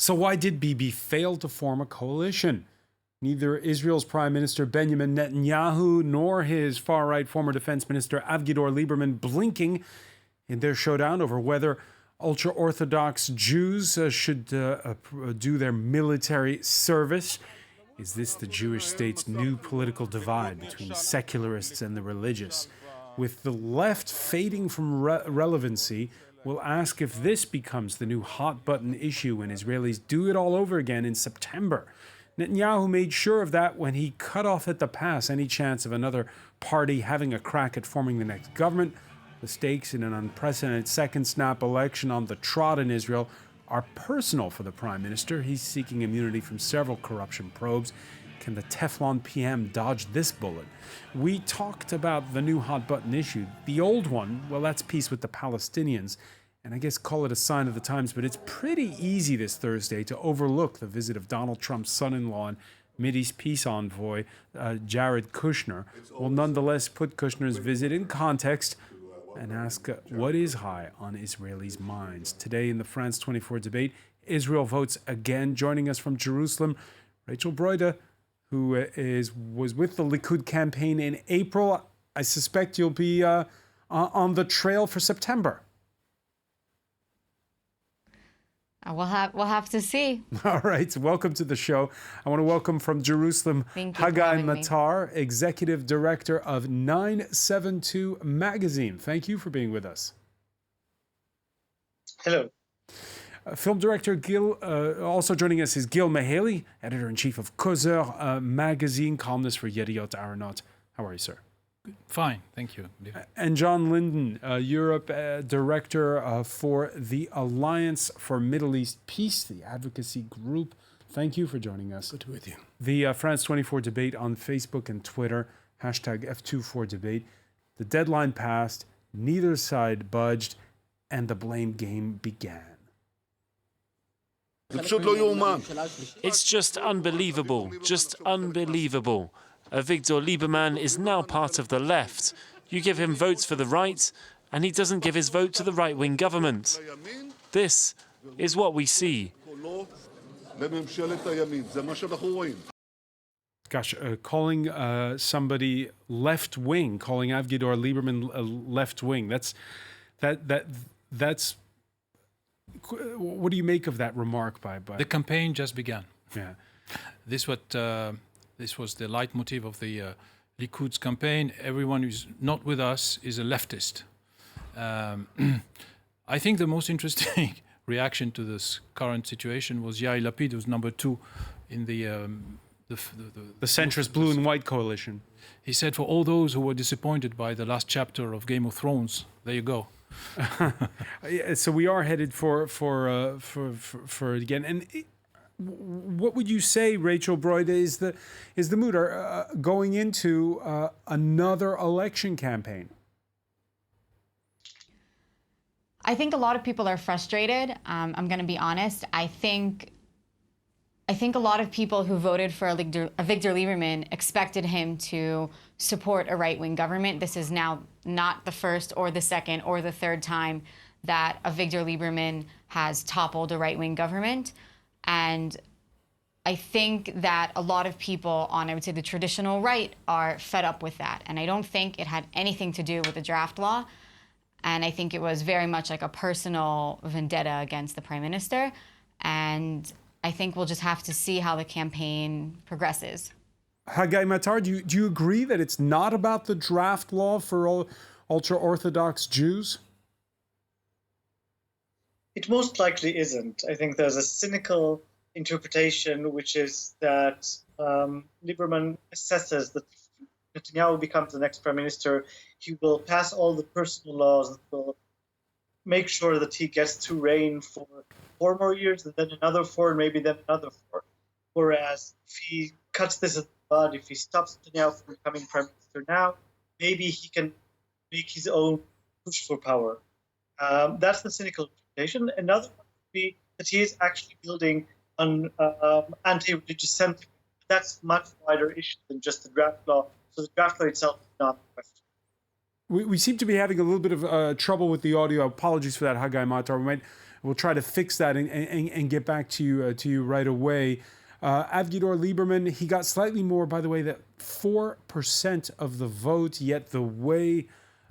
So why did Bibi fail to form a coalition? Neither Israel's Prime Minister Benjamin Netanyahu nor his far-right former Defense Minister Avgidor Lieberman blinking in their showdown over whether ultra-Orthodox Jews should do their military service. Is this the Jewish state's new political divide between secularists and the religious? With the left fading from relevancy, we'll ask if this becomes the new hot-button issue when Israelis do it all over again in September. Netanyahu made sure of that when he cut off at the pass any chance of another party having a crack at forming the next government. The stakes in an unprecedented second-snap election on the trot in Israel are personal for the Prime Minister. He's seeking immunity from several corruption probes. Can the Teflon PM dodge this bullet? We talked about the new hot-button issue. The old one, well, that's peace with the Palestinians. And I guess call it a sign of the times, but it's pretty easy this Thursday to overlook the visit of Donald Trump's son-in-law and Mideast peace envoy, Jared Kushner. We'll nonetheless put Kushner's visit in context and ask what is high on Israelis' minds. Today in the France 24 debate, Israel votes again. Joining us from Jerusalem, Rachel Broida, who was with the Likud campaign in April. I suspect you'll be on the trail for September. We'll have to see. All right. Welcome to the show. I want to welcome from Jerusalem Haggai Matar, Executive Director of 972 Magazine. Thank you for being with us. Hello. Film director Gil, also joining us is Gil Mehaley, Editor-in-Chief of Causeur Magazine, columnist for Yediot Aharonot. How are you, sir? Fine, thank you. And John Linden, Europe Director for the Alliance for Middle East Peace, the advocacy group. Thank you for joining us. Good to be with you. The France 24 debate on Facebook and Twitter, hashtag F24debate. The deadline passed, neither side budged, and the blame game began. It's just unbelievable, Avgidor Lieberman is now part of the left. You give him votes for the right, and he doesn't give his vote to the right-wing government. This is what we see. Gosh, calling somebody left-wing, calling Avgidor Lieberman left-wing, that's what do you make of that remark by? The campaign just began. Yeah. This was the leitmotif of the Likud's campaign. Everyone who's not with us is a leftist. I think the most interesting reaction to this current situation was Yair Lapid, who's number 2 in the centrist blue and white coalition. He said, for all those who were disappointed by the last chapter of Game of Thrones, there you go. So we are headed for again. And what would you say, Rachel Broida, is the mood going into another election campaign? I think a lot of people are frustrated. I'm going to be honest. I think a lot of people who voted for Avgidor Lieberman expected him to support a right-wing government. This is now not the first or the second or the third time that Avgidor Lieberman has toppled a right-wing government. And I think that a lot of people on, I would say, the traditional right are fed up with that. And I don't think it had anything to do with the draft law. And I think it was very much like a personal vendetta against the prime minister. And I think we'll just have to see how the campaign progresses. Haggai Matar, do you agree that it's not about the draft law for ultra-Orthodox Jews? It most likely isn't. I think there's a cynical interpretation, which is that Lieberman assesses that if Netanyahu becomes the next prime minister, he will pass all the personal laws that will make sure that he gets to reign for 4 more years, and then another 4, and maybe then another 4. Whereas if he cuts this at the bud, if he stops Netanyahu from becoming prime minister now, maybe he can make his own push for power. That's the cynical interpretation. Another one would be that he is actually building an anti-religious sentiment. That's much wider issue than just the draft law. So the draft law itself is not the question. We seem to be having a little bit of trouble with the audio. Apologies for that, Haggai Matar. We'll try to fix that and get back to you right away. Avgidor Lieberman, he got slightly more, by the way, that 4% of the vote, yet the way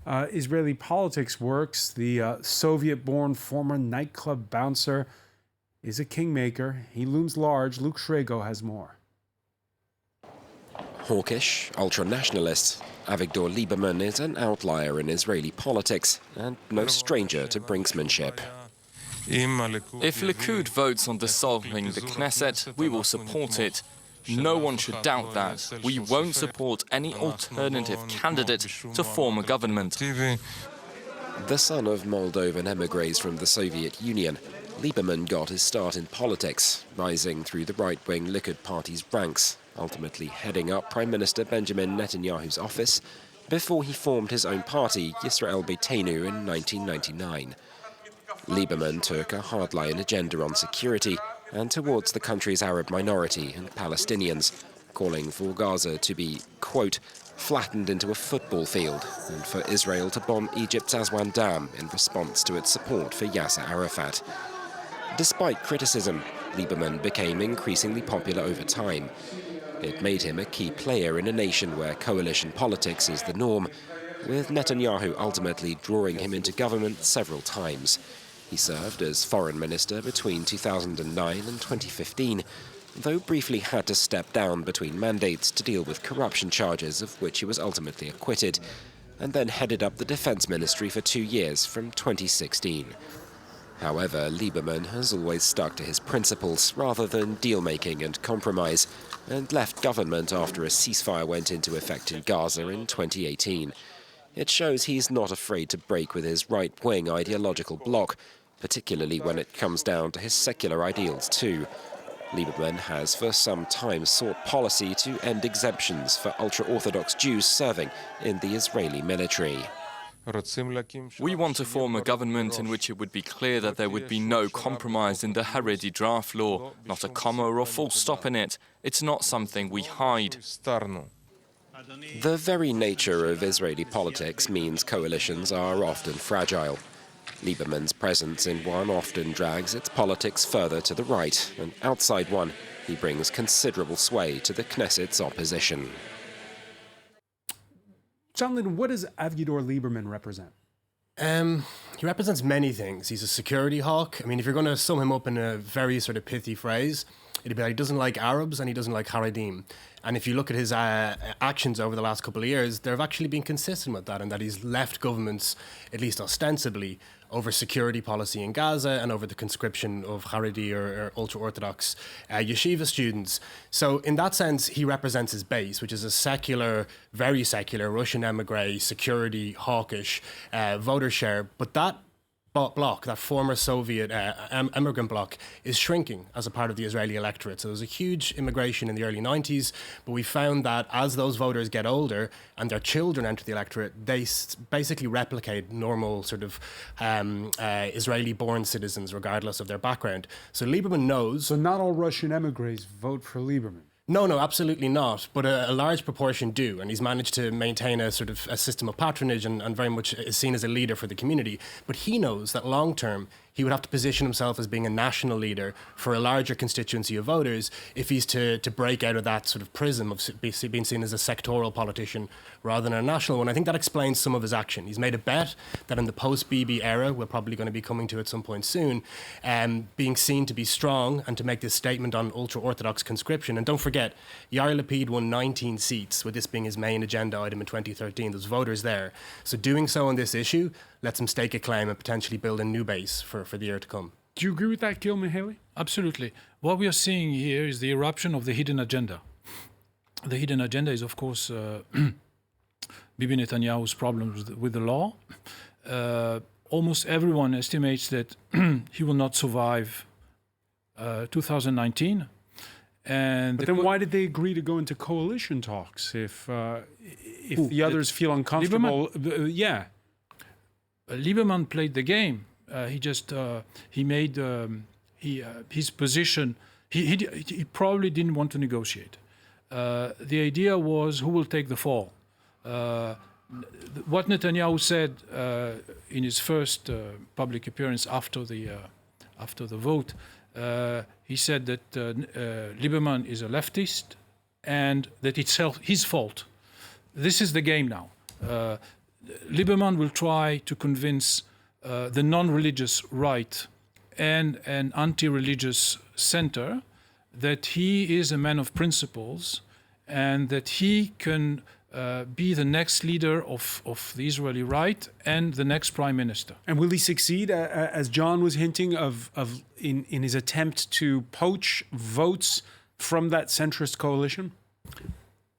Israeli politics works, the Soviet-born former nightclub bouncer is a kingmaker. He looms large. Luke Shrego has more. Hawkish, ultra-nationalist, Avgidor Lieberman is an outlier in Israeli politics and no stranger to brinksmanship. If Likud votes on dissolving the Knesset, we will support it. No one should doubt that. We won't support any alternative candidate to form a government. The son of Moldovan emigres from the Soviet Union, Lieberman got his start in politics, rising through the right-wing Likud party's ranks, ultimately heading up Prime Minister Benjamin Netanyahu's office before he formed his own party, Yisrael Beitenu, in 1999. Lieberman took a hardline agenda on security and towards the country's Arab minority and Palestinians, calling for Gaza to be, quote, flattened into a football field and for Israel to bomb Egypt's Aswan Dam in response to its support for Yasser Arafat. Despite criticism, Lieberman became increasingly popular over time. It made him a key player in a nation where coalition politics is the norm, with Netanyahu ultimately drawing him into government several times. He served as foreign minister between 2009 and 2015, though briefly had to step down between mandates to deal with corruption charges of which he was ultimately acquitted, and then headed up the defense ministry for 2 years from 2016. However, Lieberman has always stuck to his principles rather than deal-making and compromise, and left government after a ceasefire went into effect in Gaza in 2018. It shows he's not afraid to break with his right-wing ideological bloc, particularly when it comes down to his secular ideals too. Lieberman has for some time sought policy to end exemptions for ultra-Orthodox Jews serving in the Israeli military. We want to form a government in which it would be clear that there would be no compromise in the Haredi draft law, not a comma or full stop in it. It's not something we hide. The very nature of Israeli politics means coalitions are often fragile. Lieberman's presence in one often drags its politics further to the right, and outside one, he brings considerable sway to the Knesset's opposition. John Lydon, what does Avgidor Lieberman represent? He represents many things. He's a security hawk. I mean, if you're going to sum him up in a very sort of pithy phrase, it'd be like he doesn't like Arabs and he doesn't like Haredim. And if you look at his actions over the last couple of years, they've actually been consistent with that, and that he's left governments, at least ostensibly, over security policy in Gaza and over the conscription of Haredi or ultra-Orthodox yeshiva students. So in that sense, he represents his base, which is a secular, very secular Russian emigre, security, hawkish voter share. But that bloc, that former Soviet immigrant bloc, is shrinking as a part of the Israeli electorate. So there was a huge immigration in the early 90s, but we found that as those voters get older and their children enter the electorate, they basically replicate normal sort of Israeli-born citizens, regardless of their background. So Lieberman knows... So not all Russian emigres vote for Lieberman? No, absolutely not. But a large proportion do, and he's managed to maintain a sort of a system of patronage and very much is seen as a leader for the community. But he knows that long term, he would have to position himself as being a national leader for a larger constituency of voters if he's to break out of that sort of prism of being seen as a sectoral politician rather than a national one. I think that explains some of his action. He's made a bet that in the post-Bibi era, we're probably going to be coming to at some point soon, being seen to be strong and to make this statement on ultra-Orthodox conscription. And don't forget, Yair Lapid won 19 seats, with this being his main agenda item in 2013. There's voters there. So doing so on this issue lets him stake a claim and potentially build a new base for the year to come. Do you agree with that, Gil Mihaly? Absolutely. What we are seeing here is the eruption of the hidden agenda. The hidden agenda is, of course, Bibi Netanyahu's problems with the law. Almost everyone estimates that he will not survive 2019. But then why did they agree to go into coalition talks if the others feel uncomfortable? Lieberman played the game. He made his position. He probably didn't want to negotiate. The idea was who will take the fall. what Netanyahu said in his first public appearance after the vote, he said that Lieberman is a leftist and that it's his fault. This is the game now. Lieberman will try to convince the non-religious right and an anti-religious center that he is a man of principles and that he can be the next leader of the Israeli right and the next prime minister. And will he succeed, as John was hinting, in his attempt to poach votes from that centrist coalition?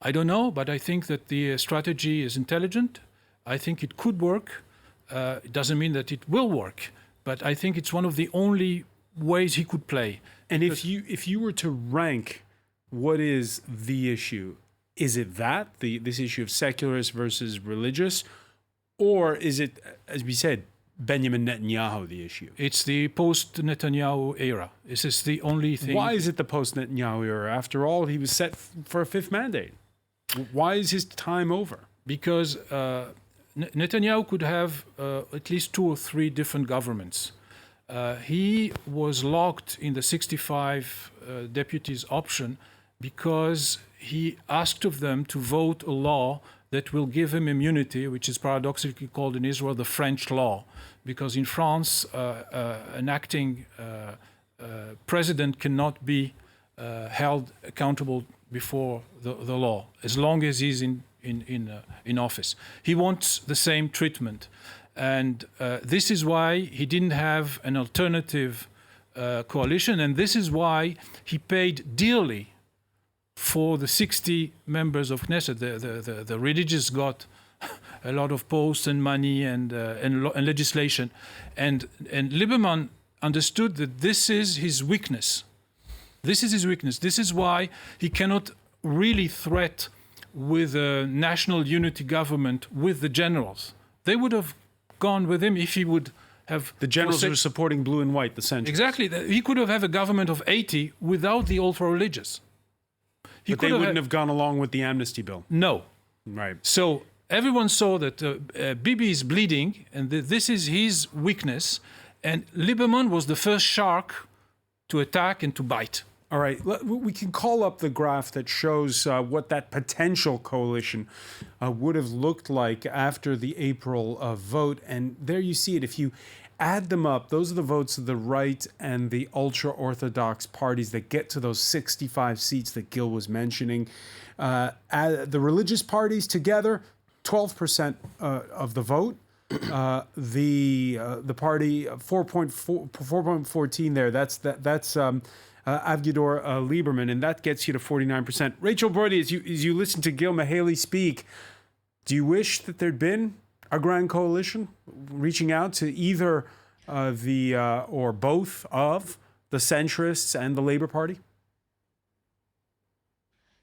I don't know, but I think that the strategy is intelligent. I think it could work. It doesn't mean that it will work, but I think it's one of the only ways he could play. And if you were to rank what is the issue, is it this issue of secularists versus religious, or is it, as we said, Benjamin Netanyahu the issue? It's the post-Netanyahu era. This is the only thing. Why is it the post-Netanyahu era? After all, he was set for a fifth mandate. Why is his time over? Because Netanyahu could have at least 2 or 3 different governments. He was locked in the 65 deputies option because he asked of them to vote a law that will give him immunity, which is paradoxically called in Israel the French law, because in France, an acting president cannot be held accountable before the law, as long as he's in office. He wants the same treatment. And this is why he didn't have an alternative coalition, and this is why he paid dearly for the 60 members of Knesset. The religious got a lot of posts and money and legislation. And Lieberman understood that this is his weakness. This is his weakness. This is why he cannot really threat with a national unity government with the generals. They would have gone with him if he would have... The generals were supporting blue and white, the centrists. Exactly. He could have a government of 80 without the ultra-religious. But they wouldn't have gone along with the amnesty bill. No. Right. So everyone saw that Bibi is bleeding, and this is his weakness, and Lieberman was the first shark to attack and to bite. All right, we can call up the graph that shows what that potential coalition would have looked like after the April vote. And there you see it. If you add them up, those are the votes of the right and the ultra-Orthodox parties that get to those 65 seats that Gil was mentioning. The religious parties together, 12% of the vote. The party 4.14 there. That's Avgidor Lieberman, and that gets you to 49%. Rachel Brody, as you listen to Gil Mihaly speak, do you wish that there'd been a grand coalition reaching out to either or both of the centrists and the Labour Party?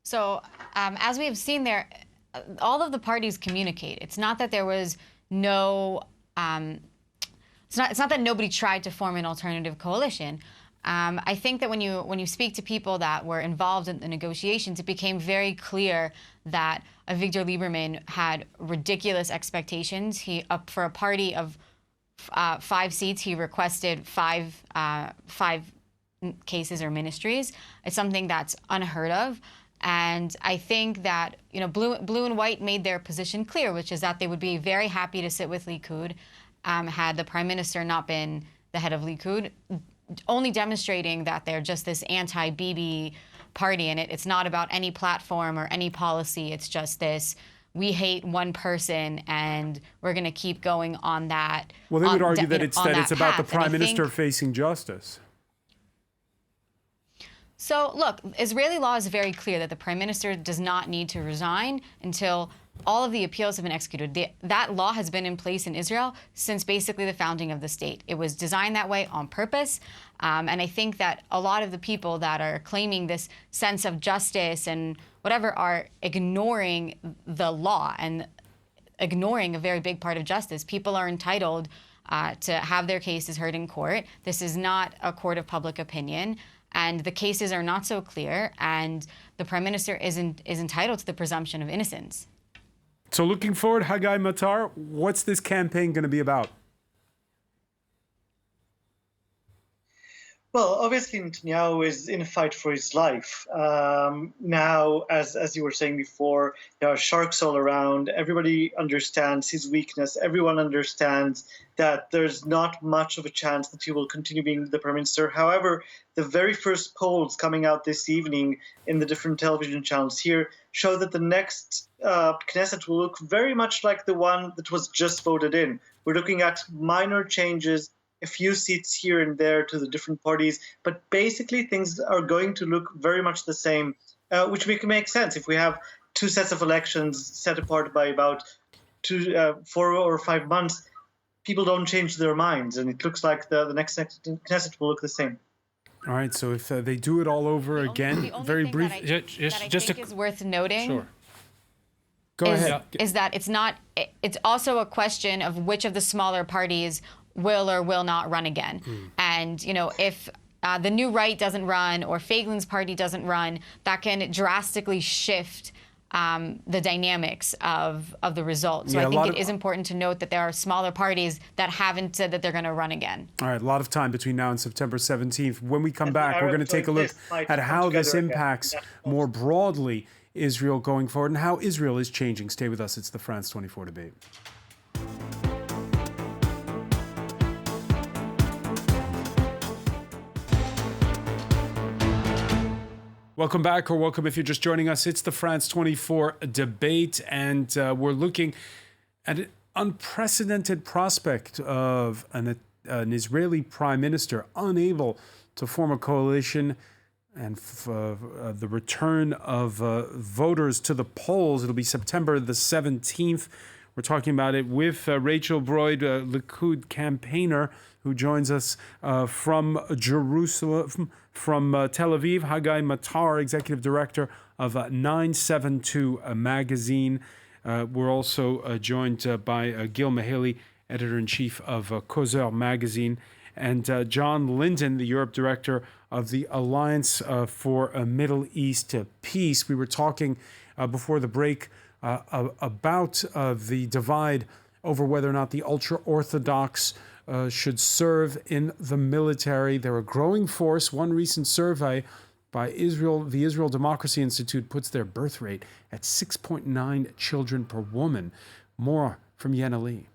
So, as we have seen there, all of the parties communicate. It's not that there was no... It's not that nobody tried to form an alternative coalition. I think that when you speak to people that were involved in the negotiations, it became very clear that Avgidor Lieberman had ridiculous expectations. He, up for a party of 5 seats, he requested five cases or ministries. It's something that's unheard of. And I think that, blue and white made their position clear, which is that they would be very happy to sit with Likud had the prime minister not been the head of Likud, only demonstrating that they're just this anti-Bibi party, and it's not about any platform or any policy. It's just this, we hate one person, and we're going to keep going on that. Well, they would argue that it's about the prime minister facing justice. So, look, Israeli law is very clear that the prime minister does not need to resign until all of the appeals have been executed. That law has been in place in Israel since basically the founding of the state. It was designed that way on purpose. And I think that a lot of the people that are claiming this sense of justice and whatever are ignoring the law and ignoring a very big part of justice. People are entitled to have their cases heard in court. This is not a court of public opinion. And the cases are not so clear. And the prime minister is entitled to the presumption of innocence. So looking forward, Haggai Matar, what's this campaign going to be about? Well, obviously Netanyahu is in a fight for his life. Now, as you were saying before, there are sharks all around. Everybody understands his weakness. Everyone understands that there's not much of a chance that he will continue being the prime minister. However, the very first polls coming out this evening in the different television channels here show that the next Knesset will look very much like the one that was just voted in. We're looking at minor changes, a few seats here and there to the different parties, but basically things are going to look very much the same, which makes sense. If we have two sets of elections set apart by about 4 or 5 months, people don't change their minds, and it looks like the next Knesset will look the same. All right, so if they do it all over again, very brief. Just is worth noting. Sure. Go ahead. Is that it's also a question of which of the smaller parties will or will not run again. And, if the New Right doesn't run or Feigelin's party doesn't run, that can drastically shift the dynamics of the results. So I think it is important to note that there are smaller parties that haven't said that they're going to run again. All right, a lot of time between now and September 17th. When we come back, we're going to take a look at how this impacts more broadly Israel going forward and how Israel is changing. Stay with us. It's the France 24 debate. Welcome back, or welcome if you're just joining us. It's the France 24 debate, and we're looking at an unprecedented prospect of an Israeli prime minister unable to form a coalition and the return of voters to the polls. It'll be September the 17th. We're talking about it with Rachel Broyd, Likud campaigner, who joins us from Jerusalem, from Tel Aviv, Haggai Matar, executive director of 972 magazine. We're also joined by Gil Mehaley, editor-in-chief of Causeur magazine, and John Linden, the Europe director of the Alliance for Middle East Peace. We were talking before the break about the divide over whether or not the ultra-Orthodox should serve in the military. They're a growing force. One recent survey by the Israel Democracy Institute puts their birth rate at 6.9 children per woman. More from Yena Lee.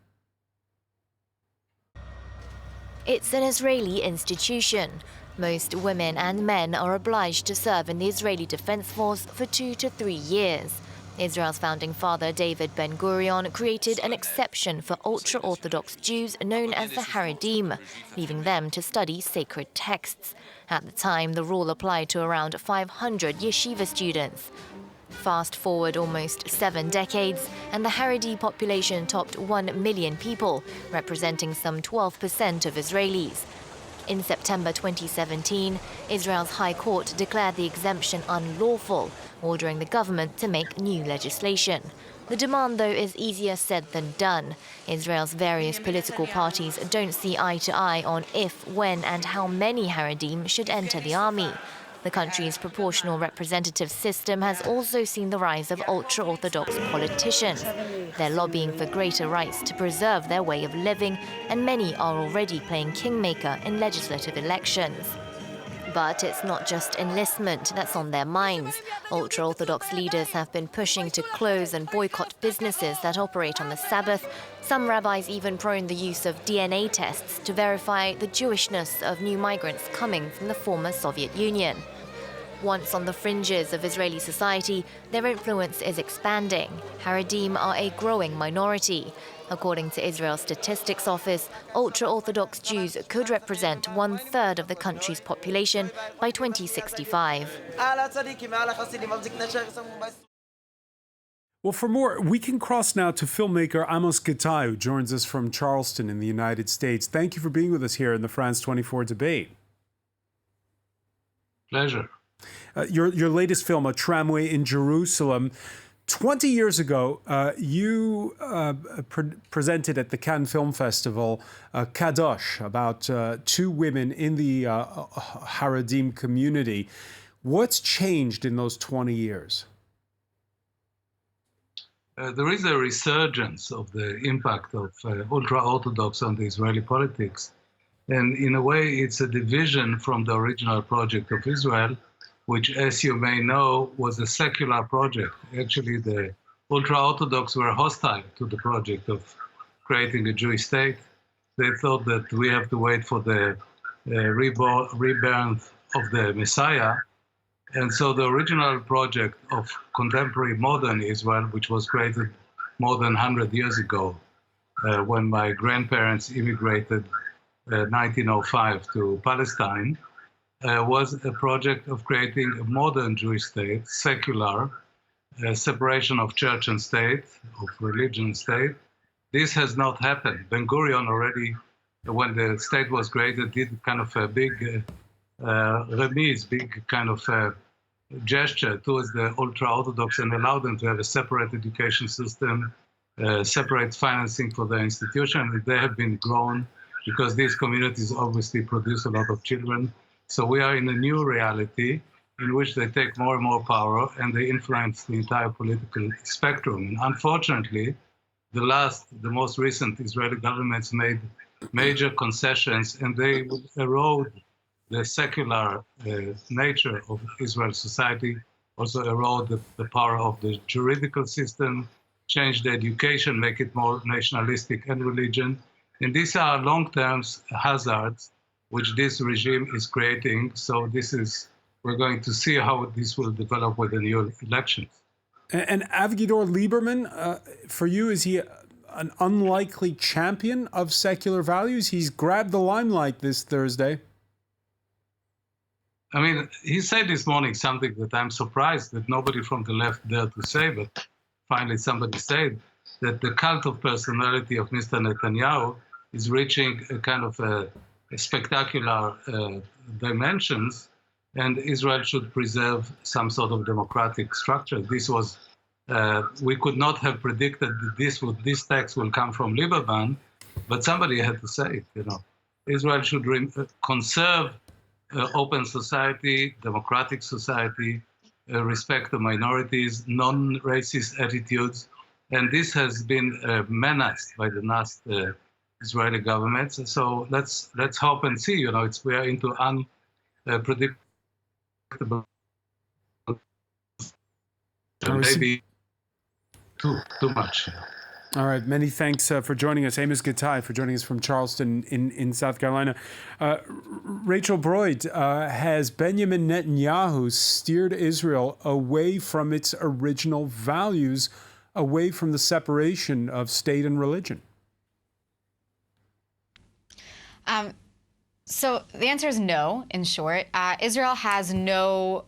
It's an Israeli institution. Most women and men are obliged to serve in the Israeli Defense Force for 2 to 3 years. Israel's founding father, David Ben-Gurion, created an exception for ultra-Orthodox Jews known as the Haredim, leaving them to study sacred texts. At the time, the rule applied to around 500 yeshiva students. Fast forward almost 7 decades, and the Haredi population topped 1 million people, representing some 12% of Israelis. In September 2017, Israel's High Court declared the exemption unlawful, ordering the government to make new legislation. The demand, though, is easier said than done. Israel's various political parties don't see eye to eye on if, when, and how many Haredim should enter the army. The country's proportional representative system has also seen the rise of ultra-Orthodox politicians. They're lobbying for greater rights to preserve their way of living, and many are already playing kingmaker in legislative elections. But it's not just enlistment that's on their minds. Ultra-Orthodox leaders have been pushing to close and boycott businesses that operate on the Sabbath. Some rabbis even prone the use of DNA tests to verify the Jewishness of new migrants coming from the former Soviet Union. Once on the fringes of Israeli society, their influence is expanding. Haredim are a growing minority. According to Israel's Statistics Office, ultra-Orthodox Jews could represent 1/3 of the country's population by 2065. Well, for more, we can cross now to filmmaker Amos Gittai, who joins us from Charleston in the United States. Thank you for being with us here in the France 24 debate. Pleasure. Your latest film, A Tramway in Jerusalem. 20 years ago, you presented at the Cannes Film Festival Kadosh, about 2 women in the Haredim community. What's changed in those 20 years? there is a resurgence of the impact of ultra-Orthodox on the Israeli politics. And in a way, it's a division from the original project of Israel, which, as you may know, was a secular project. Actually, the ultra-Orthodox were hostile to the project of creating a Jewish state. They thought that we have to wait for the rebirth of the Messiah. And so the original project of contemporary modern Israel, which was created more than 100 years ago, when my grandparents immigrated 1905 to Palestine, was a project of creating a modern Jewish state, secular, separation of church and state, of religion and state. This has not happened. Ben-Gurion already, when the state was created, did kind of a big remise, big kind of gesture towards the ultra-Orthodox and allowed them to have a separate education system, separate financing for their institution. They have been grown because these communities obviously produce a lot of children. So we are in a new reality in which they take more and more power and they influence the entire political spectrum. And unfortunately, the most recent Israeli governments made major concessions, and they would erode the secular nature of Israel society, also erode the power of the juridical system, change the education, make it more nationalistic and religion. And these are long-term hazards which this regime is creating. So we're going to see how this will develop with the new elections. And Avgidor Lieberman, for you, is he an unlikely champion of secular values? He's grabbed the limelight this Thursday. I mean, he said this morning something that I'm surprised that nobody from the left dared to say, but finally somebody said that the cult of personality of Mr. Netanyahu is reaching a kind of a spectacular dimensions, and Israel should preserve some sort of democratic structure. This was, we could not have predicted that this text will come from Lieberman, but somebody had to say it, Israel should conserve open society, democratic society, respect the minorities, non-racist attitudes, and this has been menaced by the last Israeli government. So let's hope and see. We are into unpredictable. Maybe too much. All right. Many thanks for joining us. Amos Gittai for joining us from Charleston in South Carolina. Rachel Broyd, has Benjamin Netanyahu steered Israel away from its original values, away from the separation of state and religion? So the answer is no, in short. Israel has no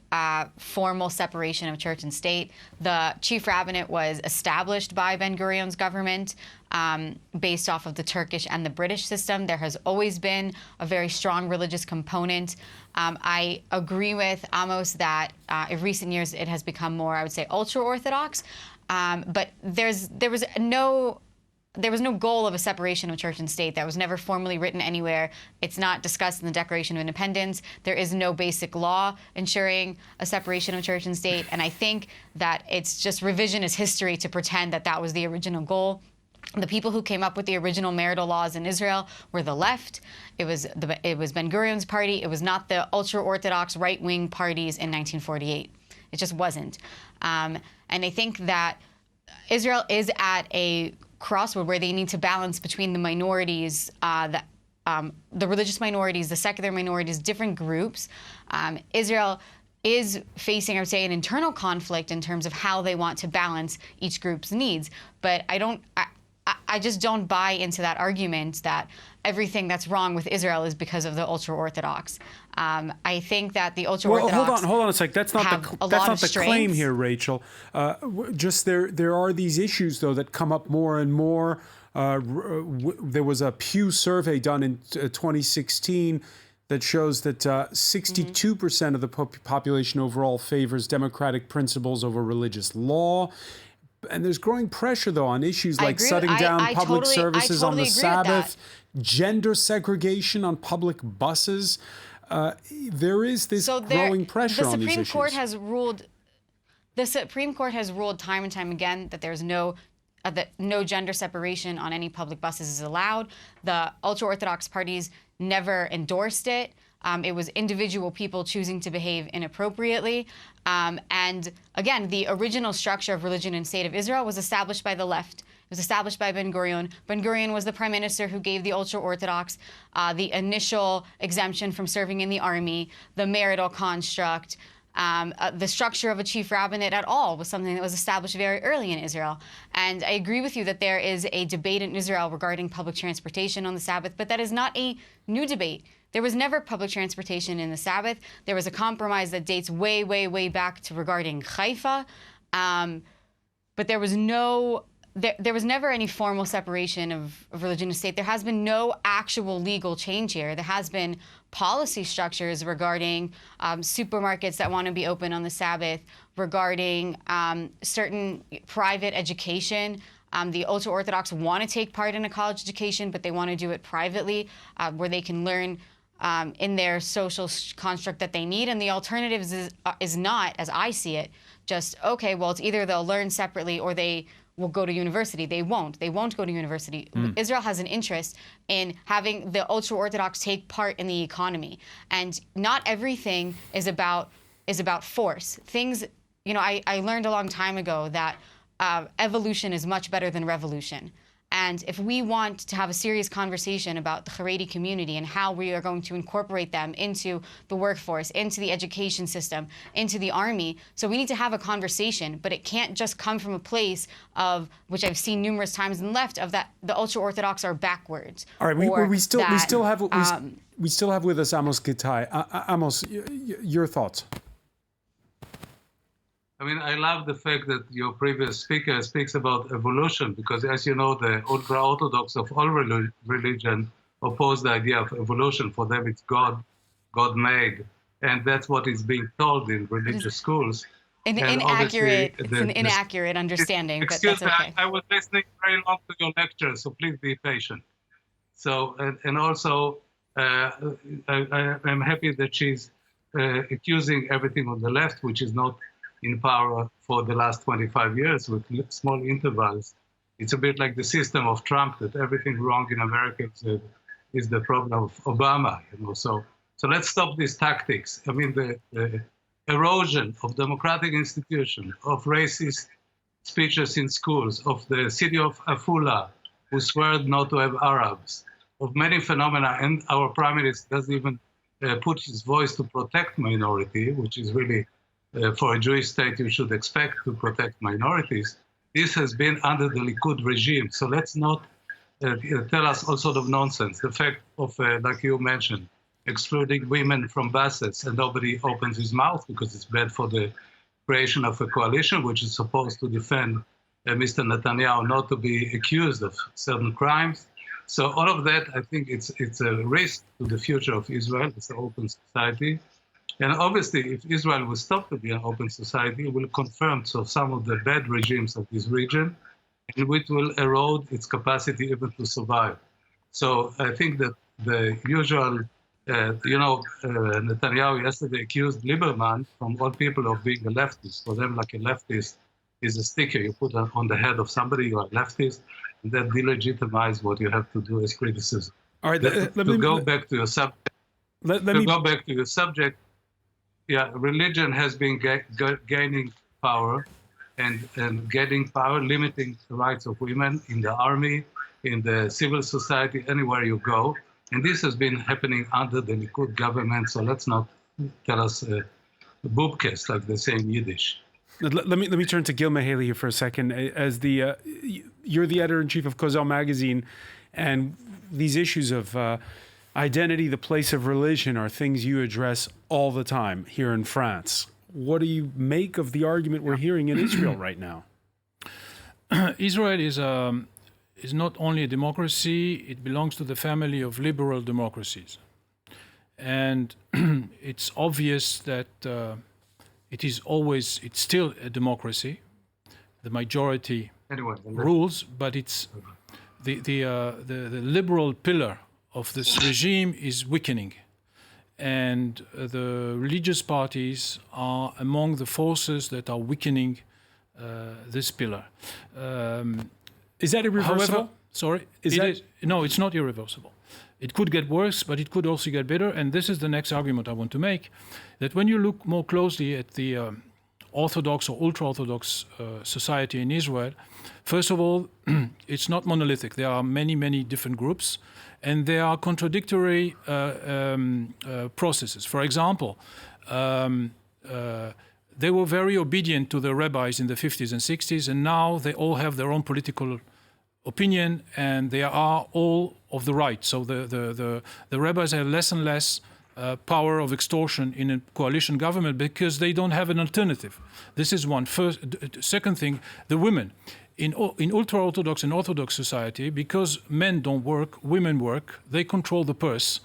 formal separation of church and state. The chief rabbinate was established by Ben-Gurion's government based off of the Turkish and the British system. There has always been a very strong religious component. I agree with Amos that in recent years it has become more, I would say, ultra-Orthodox. But there was no goal of a separation of church and state. That was never formally written anywhere. It's not discussed in the Declaration of Independence. There is no basic law ensuring a separation of church and state. And I think that it's just revisionist history to pretend that that was the original goal. The people who came up with the original marital laws in Israel were the left. It was Ben-Gurion's party. It was not the ultra-Orthodox right-wing parties in 1948. It just wasn't. And I think that Israel is at a crossroad where they need to balance between the minorities, the religious minorities, the secular minorities, different groups. Israel is facing, I would say, an internal conflict in terms of how they want to balance each group's needs. But I just don't buy into that argument that everything that's wrong with Israel is because of the ultra-Orthodox. I think that the ultra-Orthodox. Well, hold on a sec. That's not the claim here, Rachel. Just there are these issues though that come up more and more. There was a Pew survey done in 2016 that shows that 62% of the population overall favors democratic principles over religious law. And there's growing pressure, though, on issues like shutting down public services on the Sabbath, gender segregation on public buses. There is this growing pressure on these issues. The Supreme Court has ruled. The Supreme Court has ruled time and time again that there's no gender separation on any public buses is allowed. The ultra-Orthodox parties never endorsed it. It was individual people choosing to behave inappropriately. And again, the original structure of religion and state of Israel was established by the left. It was established by Ben-Gurion. Ben-Gurion was the prime minister who gave the ultra-Orthodox the initial exemption from serving in the army, the marital construct. The structure of a chief rabbinate at all was something that was established very early in Israel. And I agree with you that there is a debate in Israel regarding public transportation on the Sabbath, but that is not a new debate. There was never public transportation in the Sabbath. There was a compromise that dates way, way, way back to regarding Haifa. But there was never any formal separation of religion and state. There has been no actual legal change here. There has been policy structures regarding supermarkets that want to be open on the Sabbath, regarding certain private education. The ultra-Orthodox want to take part in a college education, but they want to do it privately, where they can learn in their social construct that they need. And the alternative is not, as I see it, just, okay, well, it's either they'll learn separately or they will go to university. They won't go to university. Israel has an interest in having the ultra-Orthodox take part in the economy. And not everything is about force. Things, I learned a long time ago that evolution is much better than revolution. And if we want to have a serious conversation about the Haredi community and how we are going to incorporate them into the workforce, into the education system, into the army, so we need to have a conversation, but it can't just come from a place of, which I've seen numerous times in the left, of that the ultra-Orthodox are backwards. All right, we still have with us Amos Gitai. Amos, your thoughts? I mean, I love the fact that your previous speaker speaks about evolution, because as you know, the ultra-Orthodox of all religion oppose the idea of evolution. For them, it's God made. And that's what is being told in religious schools. It's an inaccurate understanding, but that's okay. I was listening very long to your lecture, so please be patient. So, and also, I'm happy that she's accusing everything on the left, which is not in power for the last 25 years with small intervals. It's a bit like the system of Trump, that everything wrong in America is the problem of Obama. So let's stop these tactics. I mean, the erosion of democratic institutions, of racist speeches in schools, of the city of Afula, who swore not to have Arabs, of many phenomena, and our prime minister doesn't even put his voice to protect minority, which is really for a Jewish state, you should expect to protect minorities. This has been under the Likud regime. So let's not tell us all sort of nonsense. The fact of, like you mentioned, excluding women from buses and nobody opens his mouth because it's bad for the creation of a coalition, which is supposed to defend Mr. Netanyahu not to be accused of certain crimes. So all of that, I think it's a risk to the future of Israel. It's an open society. And obviously, if Israel will stop to be an open society, it will confirm some of the bad regimes of this region, and which will erode its capacity even to survive. So I think that the usual, Netanyahu yesterday accused Lieberman, from all people, of being a leftist. For them, like a leftist is a sticker you put on the head of somebody, you are leftist, and that delegitimize what you have to do as criticism. All right, to go back to your subject. Yeah, religion has been gaining power and getting power, limiting the rights of women in the army, in the civil society, anywhere you go. And this has been happening under the Likud government, so let's not tell us boobcast, like they say in Yiddish. Let me turn to Gil Mihaly here for a second. As you're the editor-in-chief of Kozel magazine, and these issues of identity, the place of religion, are things you address all the time here in France. What do you make of the argument we're hearing in Israel right now? Israel is not only a democracy, it belongs to the family of liberal democracies. And it's obvious that it's still a democracy. The majority rules, but it's the liberal pillar of this regime is weakening. and the religious parties are among the forces that are weakening this pillar. Is that irreversible? However, sorry, no, it's not irreversible. It could get worse, but it could also get better. And this is the next argument I want to make, that when you look more closely at the Orthodox or ultra-Orthodox society in Israel, first of all, it's not monolithic. There are many, many different groups, and there are contradictory processes. For example, they were very obedient to the rabbis in the 50s and 60s, and now they all have their own political opinion, and they are all of the right. So the rabbis have less and less power of extortion in a coalition government because they don't have an alternative. This is one. Second thing, the women. In ultra-Orthodox and Orthodox society, because men don't work, women work, they control the purse.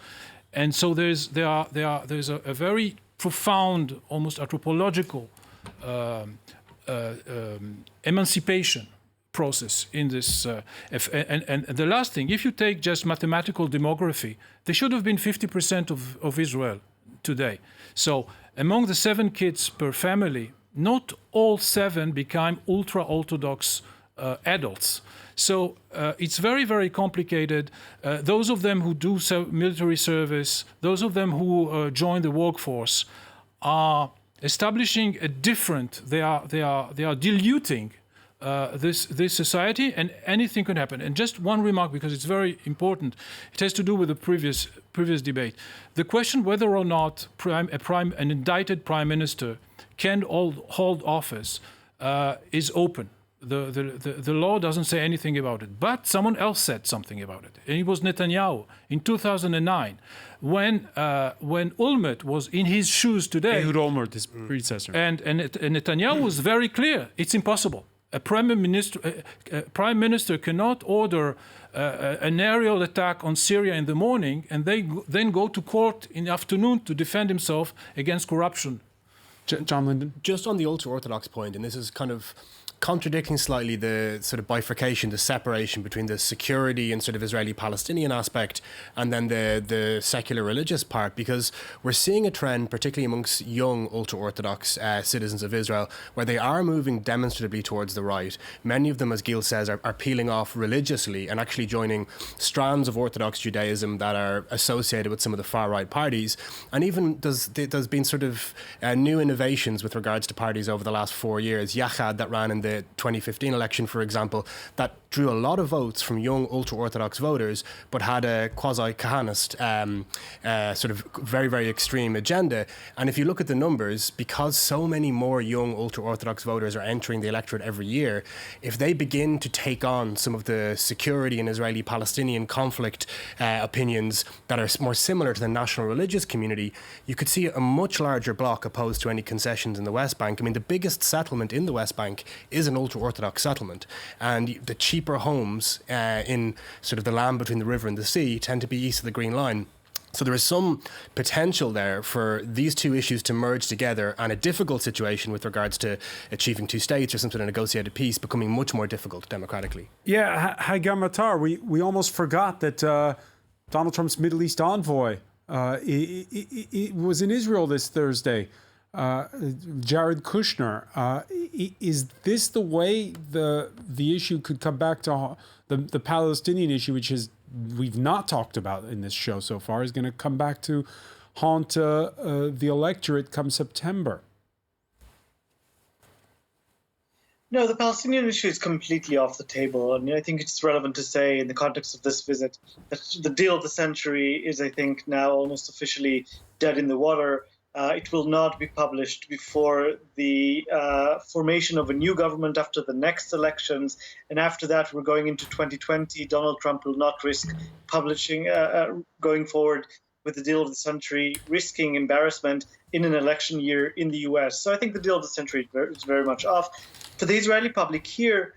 And so there's a very profound, almost anthropological emancipation process in this. And the last thing, if you take just mathematical demography, there should have been 50% of Israel today. So among the 7 kids per family, not all 7 become ultra-Orthodox adults. So it's very, very complicated. Those of them who do military service, those of them who join the workforce are establishing a different, they are diluting this society, and anything can happen. And just one remark, because it's very important. It has to do with the previous debate. The question whether or not an indicted prime minister can hold office is open. The law doesn't say anything about it, but someone else said something about it, and it was Netanyahu in 2009, when Olmert was in his shoes today. Ehud Olmert, his predecessor, and Netanyahu was very clear: it's impossible. A prime minister cannot order an aerial attack on Syria in the morning and then go to court in the afternoon to defend himself against corruption. John Linden? Just on the ultra-Orthodox point, and this is kind of contradicting slightly the sort of bifurcation, the separation between the security and sort of Israeli-Palestinian aspect and then the secular religious part, because we're seeing a trend, particularly amongst young ultra-Orthodox citizens of Israel, where they are moving demonstratively towards the right. Many of them, as Gil says, are peeling off religiously and actually joining strands of Orthodox Judaism that are associated with some of the far-right parties. And even there's been sort of new innovations with regards to parties over the last 4 years. Yachad, that ran in the 2015 election, for example, that drew a lot of votes from young ultra-Orthodox voters, but had a quasi-Kahanist sort of very, very extreme agenda. And if you look at the numbers, because so many more young ultra-Orthodox voters are entering the electorate every year, if they begin to take on some of the security and Israeli-Palestinian conflict opinions that are more similar to the national religious community, you could see a much larger bloc opposed to any concessions in the West Bank. I mean, the biggest settlement in the West Bank is an ultra-Orthodox settlement, and the cheaper homes in sort of the land between the river and the sea tend to be east of the Green Line. So there is some potential there for these two issues to merge together, and a difficult situation with regards to achieving 2 states or some sort of negotiated peace becoming much more difficult democratically. Yeah, Hagar Matar, we almost forgot that Donald Trump's Middle East envoy was in Israel this Thursday. Jared Kushner. Is this the way the issue could come back to the Palestinian issue, which we've not talked about in this show so far, is going to come back to haunt the electorate come September? No, the Palestinian issue is completely off the table. I mean, I think it's relevant to say in the context of this visit that the deal of the century is, I think, now almost officially dead in the water. It will not be published before the formation of a new government after the next elections. And after that, we're going into 2020. Donald Trump will not risk publishing, going forward with the deal of the century, risking embarrassment in an election year in the US. So I think the deal of the century is very much off. For the Israeli public here,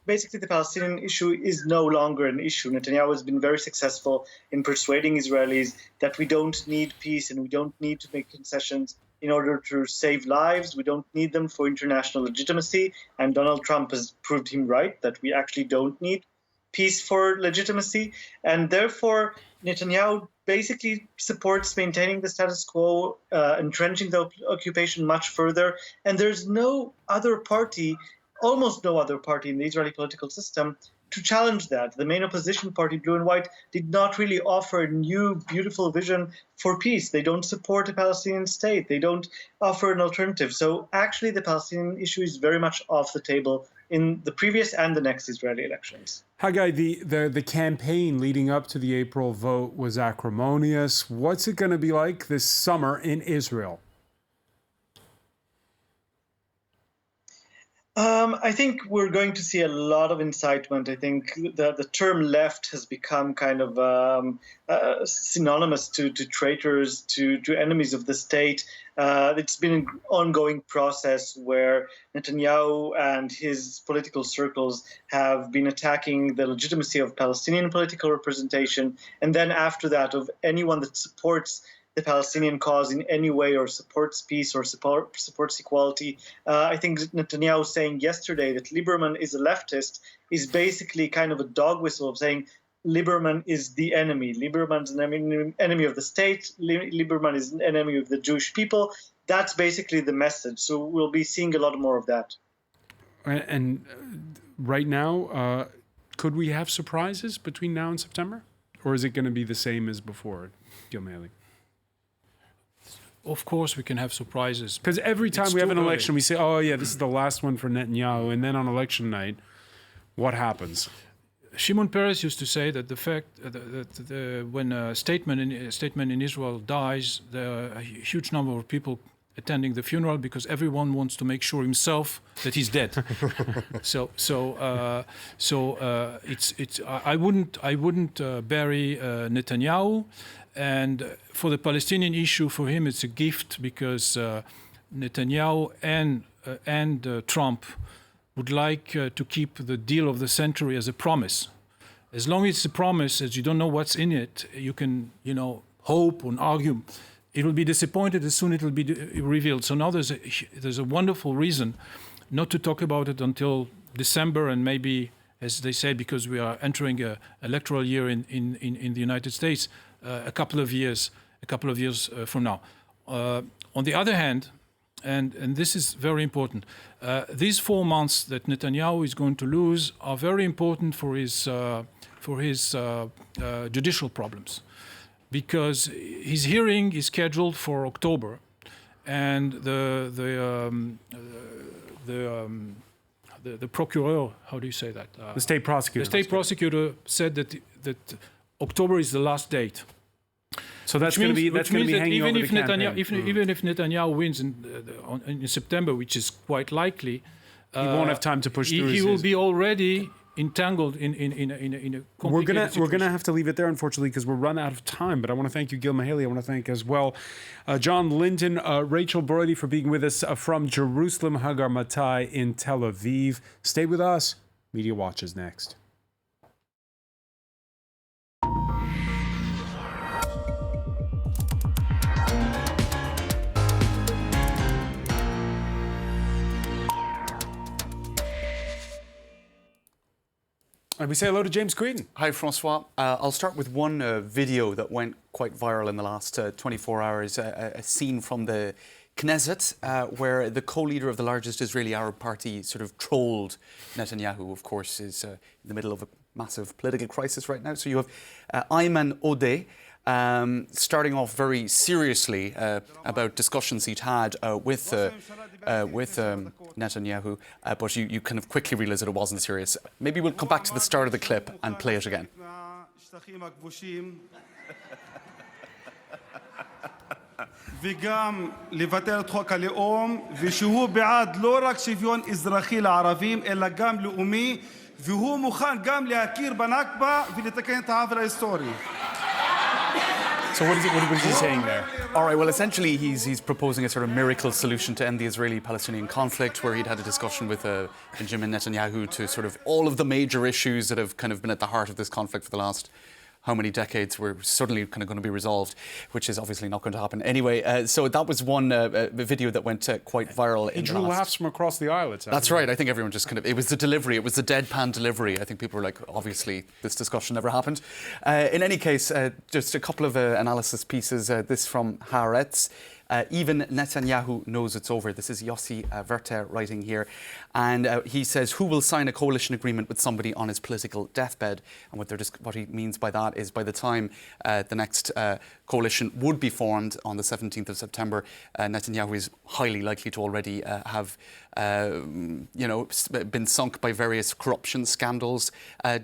basically the Palestinian issue is no longer an issue. Netanyahu has been very successful in persuading Israelis that we don't need peace and we don't need to make concessions in order to save lives. We don't need them for international legitimacy. And Donald Trump has proved him right, that we actually don't need peace for legitimacy. And therefore, Netanyahu basically supports maintaining the status quo, entrenching the occupation much further. And there's no other party, almost no other party in the Israeli political system to challenge that. The main opposition party, Blue and White, did not really offer a new, beautiful vision for peace. They don't support a Palestinian state. They don't offer an alternative. So actually, the Palestinian issue is very much off the table in the previous and the next Israeli elections. Haggai, the campaign leading up to the April vote was acrimonious. What's it going to be like this summer in Israel? I think we're going to see a lot of incitement. I think the term left has become kind of synonymous to traitors, to enemies of the state. It's been an ongoing process where Netanyahu and his political circles have been attacking the legitimacy of Palestinian political representation, and then after that of anyone that supports the Palestinian cause in any way or supports peace or supports equality. I think Netanyahu saying yesterday that Lieberman is a leftist is basically kind of a dog whistle of saying Lieberman is the enemy. Lieberman's an enemy of the state. Lieberman is an enemy of the Jewish people. That's basically the message. So we'll be seeing a lot more of that. And right now, could we have surprises between now and September? Or is it going to be the same as before, Gil Maley? Of course, we can have surprises. Because every time we have an election, we say, oh, yeah, this is the last one for Netanyahu. And then on election night, what happens? Shimon Peres used to say that the fact that when a statesman in Israel dies, there are a huge number of people attending the funeral because everyone wants to make sure himself that he's dead. I wouldn't bury Netanyahu. And for the Palestinian issue, for him, it's a gift because Netanyahu and Trump would like to keep the deal of the century as a promise. As long as it's a promise, as you don't know what's in it, you can, hope and argue. It will be disappointed as soon as it will be revealed. So now there's a wonderful reason not to talk about it until December and maybe, as they said, because we are entering an electoral year in the United States, a couple of years from now. On the other hand, and this is very important, these 4 months that Netanyahu is going to lose are very important for his judicial problems, because his hearing is scheduled for October, and the procureur, how do you say that? The state prosecutor. The state prosecutor said that October is the last date. So that's going to be hanging over the campaign. Even if Netanyahu wins in September, which is quite likely, he won't have time to push through. He will be already entangled in a complicated situation. We're gonna have to leave it there, unfortunately, because we're run out of time. But I want to thank you, Gil Maley. I want to thank as well John Linton, Rachel Brody for being with us from Jerusalem, Hagar Matai in Tel Aviv. Stay with us. Media Watch is next. And we say hello to James Creedon. Hi, Francois. I'll start with one video that went quite viral in the last 24 hours, a scene from the Knesset where the co-leader of the largest Israeli Arab party sort of trolled Netanyahu, who of course is in the middle of a massive political crisis right now. So you have Ayman Odeh starting off very seriously about discussions he'd had with Netanyahu, but you kind of quickly realize that it wasn't serious. Maybe we'll come back to the start of the clip and play it again. וגם לבטל את חוק הלאום, ושהוא בעד לא רק שוויון אזרחי לערבים, אלא גם לאומי, והוא מוכן גם להכיר בנכבה ולתקן את העוול ההיסטורי. So what is he saying there? All right, well, essentially he's proposing a sort of miracle solution to end the Israeli-Palestinian conflict, where he'd had a discussion with Benjamin Netanyahu to sort of all of the major issues that have kind of been at the heart of this conflict for the last how many decades were suddenly kind of going to be resolved, which is obviously not going to happen. Anyway, so that was one video that went quite viral. He drew laughs from across the aisle. That's right. I think everyone just kind of, it was the delivery, it was the deadpan delivery. I think people were like, obviously, this discussion never happened. In any case, just a couple of analysis pieces. This from Haaretz. Even Netanyahu knows it's over. This is Yossi Werther writing here. And he says, who will sign a coalition agreement with somebody on his political deathbed? And what he means by that is by the time the next coalition would be formed on the 17th of September, Netanyahu is highly likely to already have been sunk by various corruption scandals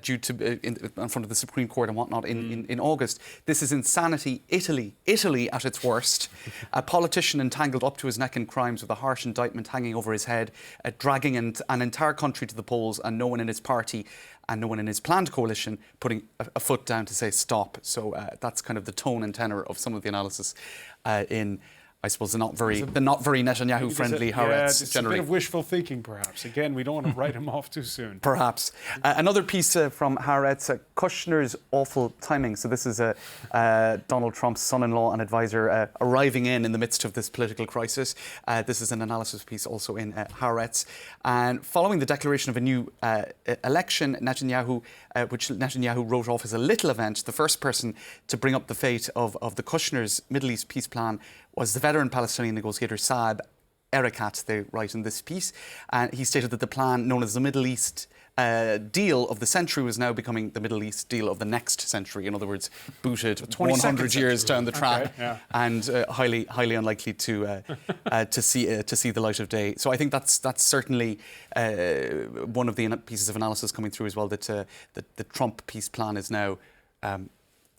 due to in front of the Supreme Court and whatnot in August. This is insanity. Italy at its worst. A politician entangled up to his neck in crimes with a harsh indictment hanging over his head, dragging an entire country to the polls, and no one in his party and no one in his planned coalition putting a foot down to say stop. So that's kind of the tone and tenor of some of the analysis in, I suppose, the not very Netanyahu-friendly Haaretz it's generally. A bit of wishful thinking, perhaps. Again, we don't want to write him off too soon. Perhaps. Another piece from Haaretz, Kushner's awful timing. So this is Donald Trump's son-in-law and advisor arriving in the midst of this political crisis. This is an analysis piece also in Haaretz. And following the declaration of a new election, which Netanyahu wrote off as a little event, the first person to bring up the fate of the Kushner's Middle East peace plan was the veteran Palestinian negotiator Saab Erekat, they write in this piece. And he stated that the plan, known as the Middle East deal of the century, was now becoming the Middle East deal of the next century. In other words, booted 100 years down the track, and highly unlikely to see the light of day. So I think that's certainly one of the pieces of analysis coming through as well, that the Trump peace plan is now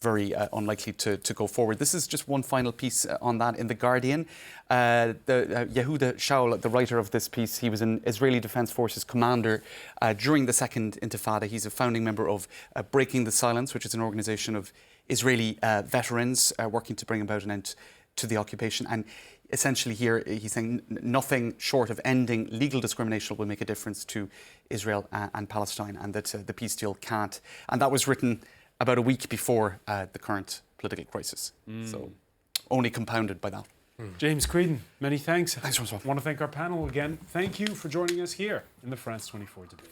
very unlikely to go forward. This is just one final piece on that in The Guardian. Yehuda Shaul, the writer of this piece, he was an Israeli Defense Forces commander during the Second Intifada. He's a founding member of Breaking the Silence, which is an organisation of Israeli veterans working to bring about an end to the occupation. And essentially here he's saying nothing short of ending legal discrimination will make a difference to Israel and Palestine, and that the peace deal can't. And that was written about a week before the current political crisis. So only compounded by that. James Creedon, many thanks. Thanks, François. I want to thank our panel again. Thank you for joining us here in the France 24 debate.